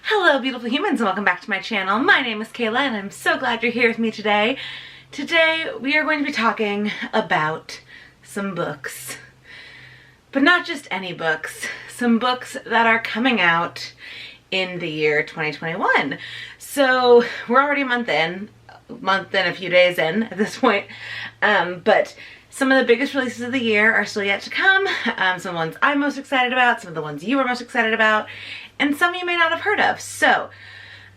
Hello beautiful humans and welcome back to my channel. My name is Kayla and I'm so glad you're here with me today. Today we are going to be talking about some books. But not just any books. Some books that are coming out in the year 2021. So we're already a month and a few days in at this point. But some of the biggest releases of the year are still yet to come. Some of the ones I'm most excited about, some of the ones you are most excited about, and some you may not have heard of. So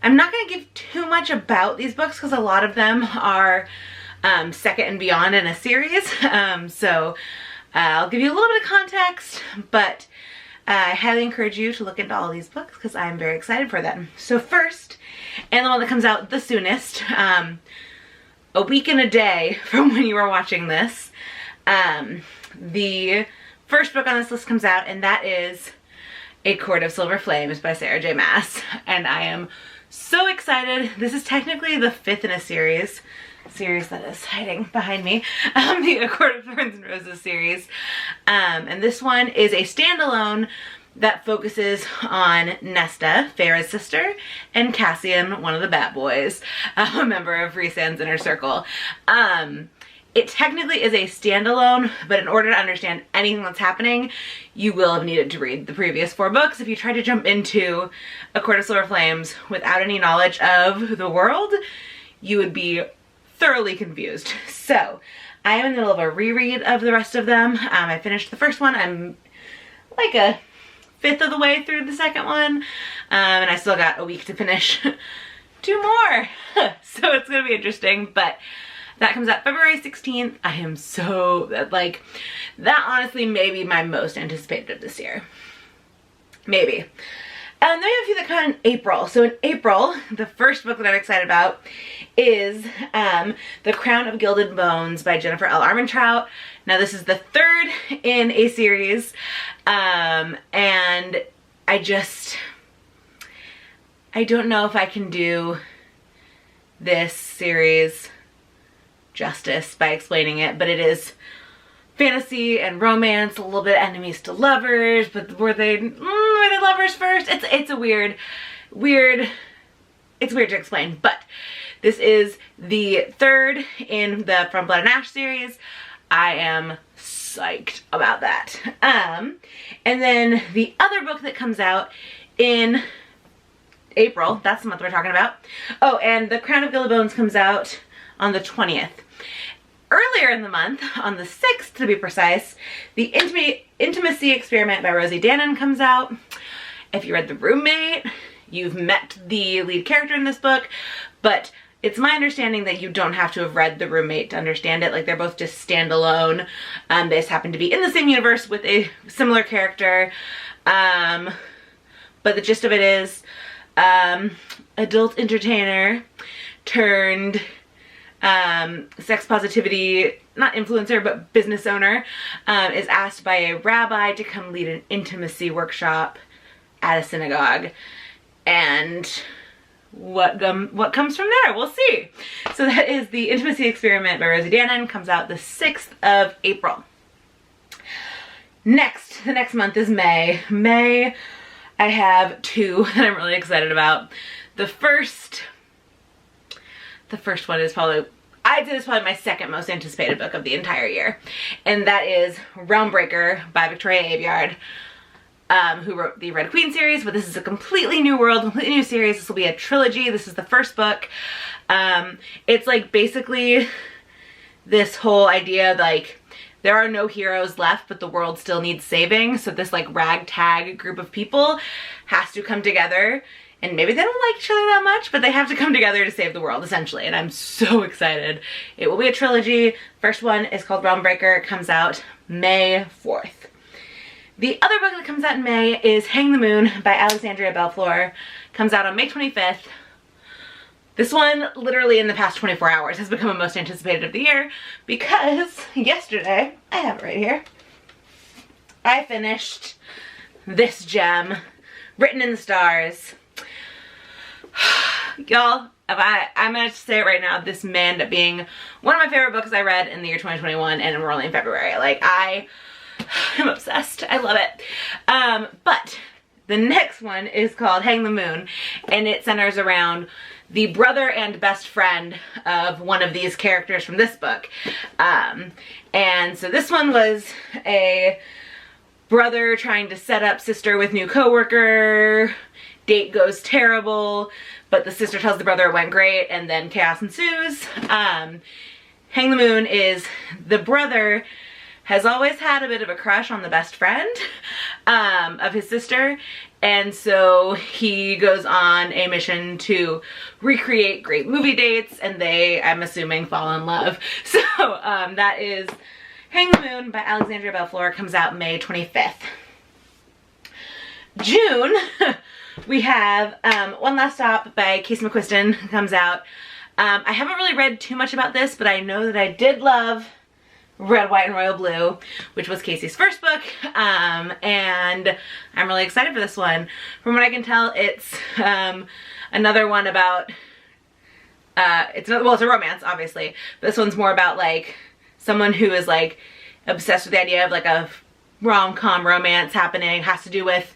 I'm not going to give too much about these books because a lot of them are second and beyond in a series. So I'll give you a little bit of context, but I highly encourage you to look into all these books because I'm very excited for them. So first, and the one that comes out the soonest, a week and a day from when you are watching this, the first book on this list comes out, and that is A Court of Silver Flames by Sarah J. Maas. And I am so excited. This is technically the fifth in a series that is hiding behind me, the A Court of Thorns and Roses series. And this one is a standalone that focuses on Nesta, Vera's sister, and Cassian, one of the Bat Boys, a member of Rhysand's inner circle. It technically is a standalone, but in order to understand anything that's happening, you will have needed to read the previous four books. If you try to jump into A Court of Silver Flames without any knowledge of the world, you would be thoroughly confused. So I am in the middle of a reread of the rest of them. I finished the first one. I'm like a fifth of the way through the second one, and I still got a week to finish two more. So it's gonna be interesting, but that comes out February 16th. I am so, that honestly may be my most anticipated of this year. Maybe. And then we have a few that come out in April. So in April, the first book that I'm excited about is The Crown of Gilded Bones by Jennifer L. Armentrout. Now this is the third in a series, and I don't know if I can do this series justice by explaining it, but it is fantasy and romance, a little bit enemies to lovers, but were they lovers first? It's weird to explain, but this is the third in the From Blood and Ash series. I am psyched about that. And then the other book that comes out in April, that's the month we're talking about. Oh, and The Crown of Gilded Bones comes out on the 20th. Earlier in the month, on the 6th to be precise, The Intimacy Experiment by Rosie Danan comes out. If you read The Roommate, you've met the lead character in this book, but it's my understanding that you don't have to have read The Roommate to understand it. Like, they're both just standalone. They just happen to be in the same universe with a similar character. But the gist of it is, adult entertainer turned sex positivity, not influencer, but business owner, is asked by a rabbi to come lead an intimacy workshop at a synagogue. And what comes from there, we'll see. So that is The Intimacy Experiment by Rosie Danan, comes out the 6th of April. Next, the next month is May. May, I have two that I'm really excited about. The first one is probably, I'd say this is probably my second most anticipated book of the entire year. And that is Realmbreaker by Victoria Aveyard, who wrote the Red Queen series, but this is a completely new world, completely new series. This will be a trilogy. This is the first book. It's like basically this whole idea, like, there are no heroes left, but the world still needs saving. So this like ragtag group of people has to come together, and maybe they don't like each other that much, but they have to come together to save the world, essentially. And I'm so excited. It will be a trilogy. First one is called Realmbreaker. It comes out May 4th. The other book that comes out in May is Hang the Moon by Alexandria Bellefleur. Comes out on May 25th. This one, literally in the past 24 hours, has become the most anticipated of the year because yesterday, I have it right here, I finished this gem, Written in the Stars. Y'all, I'm gonna say it right now, this may end up being one of my favorite books I read in the year 2021, and we're only in February. Like, I'm obsessed. I love it. But the next one is called Hang the Moon, and it centers around the brother and best friend of one of these characters from this book. And so this one was a brother trying to set up sister with new coworker, date goes terrible, but the sister tells the brother it went great, and then chaos ensues. Hang the Moon is the brother has always had a bit of a crush on the best friend of his sister, and so he goes on a mission to recreate great movie dates, and they, I'm assuming, fall in love. So that is Hang the Moon by Alexandria Bellefleur, comes out May 25th. June, we have One Last Stop by Casey McQuiston, comes out. I haven't really read too much about this, but I know that I did love Red, White, and Royal Blue, which was Casey's first book, and I'm really excited for this one. From what I can tell, it's another one about, it's a romance, obviously, but this one's more about like someone who is like obsessed with the idea of like a rom-com romance happening, has to do with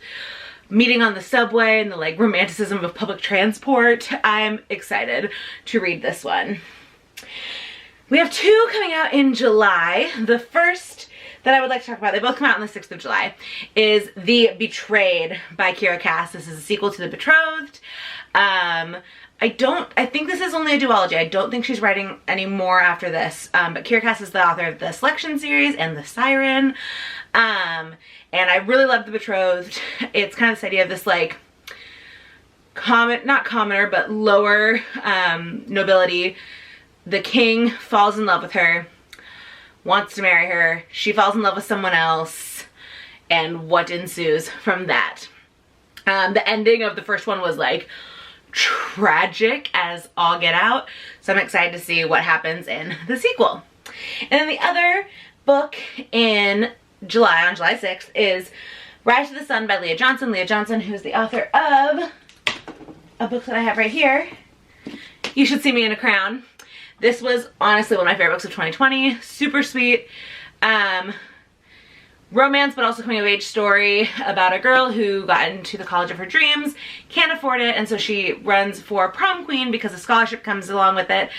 meeting on the subway and the like romanticism of public transport. I'm excited to read this one. We have two coming out in July. The first that I would like to talk about, they both come out on the 6th of July, is The Betrayed by Kiera Cass. This is a sequel to The Betrothed. I think this is only a duology. I don't think she's writing any more after this. But Kiera Cass is the author of the Selection series and The Siren. And I really love The Betrothed. It's kind of this idea of this like not commoner, but lower nobility. The king falls in love with her, wants to marry her, she falls in love with someone else, and what ensues from that. The ending of the first one was like tragic as all get out, so I'm excited to see what happens in the sequel. And then the other book in July, on July 6th, is Rise to the Sun by Leah Johnson. Leah Johnson, who's the author of a book that I have right here, You Should See Me in a Crown. This was honestly one of my favorite books of 2020. Super sweet. Romance, but also coming of age story about a girl who got into the college of her dreams, can't afford it, and so she runs for prom queen because a scholarship comes along with it,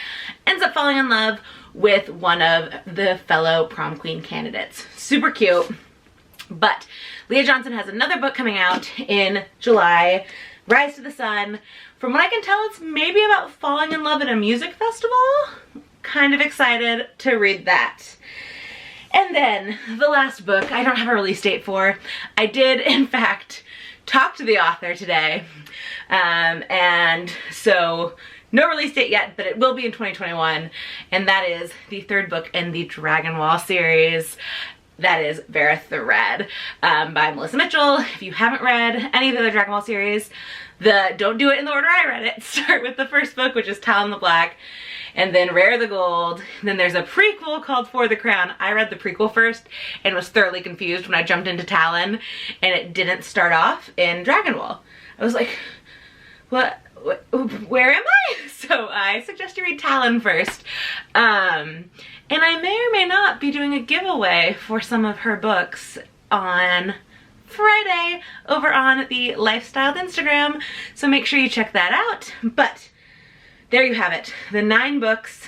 ends up falling in love with one of the fellow prom queen candidates. Super cute. But Leah Johnson has another book coming out in July, Rise to the Sun. From what I can tell, it's maybe about falling in love at a music festival. Kind of excited to read that. And then the last book I don't have a release date for. I did, in fact, talk to the author today. And so no release date yet, but it will be in 2021. And that is the third book in the Dragon Wall series. That is Vera the Red by Melissa Mitchell. If you haven't read any of the other Dragon Ball series, don't do it in the order I read it. Start with the first book, which is Talon the Black, and then Rare the Gold. Then there's a prequel called For the Crown. I read the prequel first and was thoroughly confused when I jumped into Talon and it didn't start off in Dragon Ball. I was like, what? Where am I? So I suggest you read Talon first. And I may or may not be doing a giveaway for some of her books on Friday over on the Lifestyled Instagram, so make sure you check that out. But there you have it, the 9 books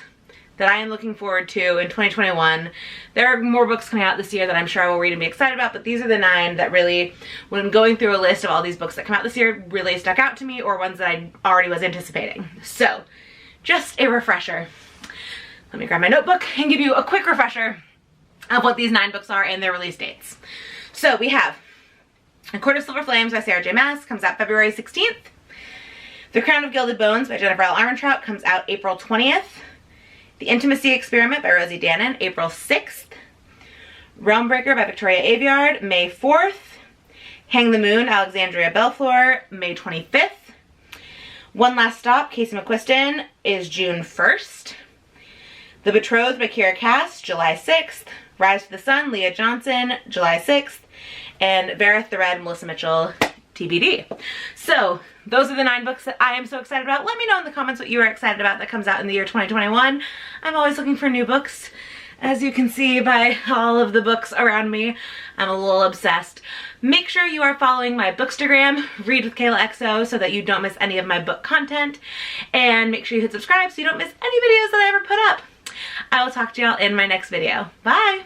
that I am looking forward to in 2021. There are more books coming out this year that I'm sure I will read and be excited about, but these are the 9 that really, when going through a list of all these books that come out this year, really stuck out to me, or ones that I already was anticipating. So just a refresher. Let me grab my notebook and give you a quick refresher of what these 9 books are and their release dates. So we have A Court of Silver Flames by Sarah J. Maas, comes out February 16th. The Crown of Gilded Bones by Jennifer L. Armentrout comes out April 20th. The Intimacy Experiment by Rosie Danon, April 6th. Realmbreaker by Victoria Aveyard, May 4th. Hang the Moon, Alexandria Bellefleur, May 25th. One Last Stop, Casey McQuiston, is June 1st. The Betrothed by Kiera Cass, July 6th. Rise to the Sun, Leah Johnson, July 6th. And Vera the Red, Melissa Mitchell, TBD. So those are the 9 books that I am so excited about. Let me know in the comments what you are excited about that comes out in the year 2021. I'm always looking for new books As you can see by all of the books around me, I'm a little obsessed. Make sure you are following my Bookstagram, ReadWithKaylaXO, so that you don't miss any of my book content. And make sure you hit subscribe so you don't miss any videos that I ever put up. I will talk to y'all in my next video. Bye!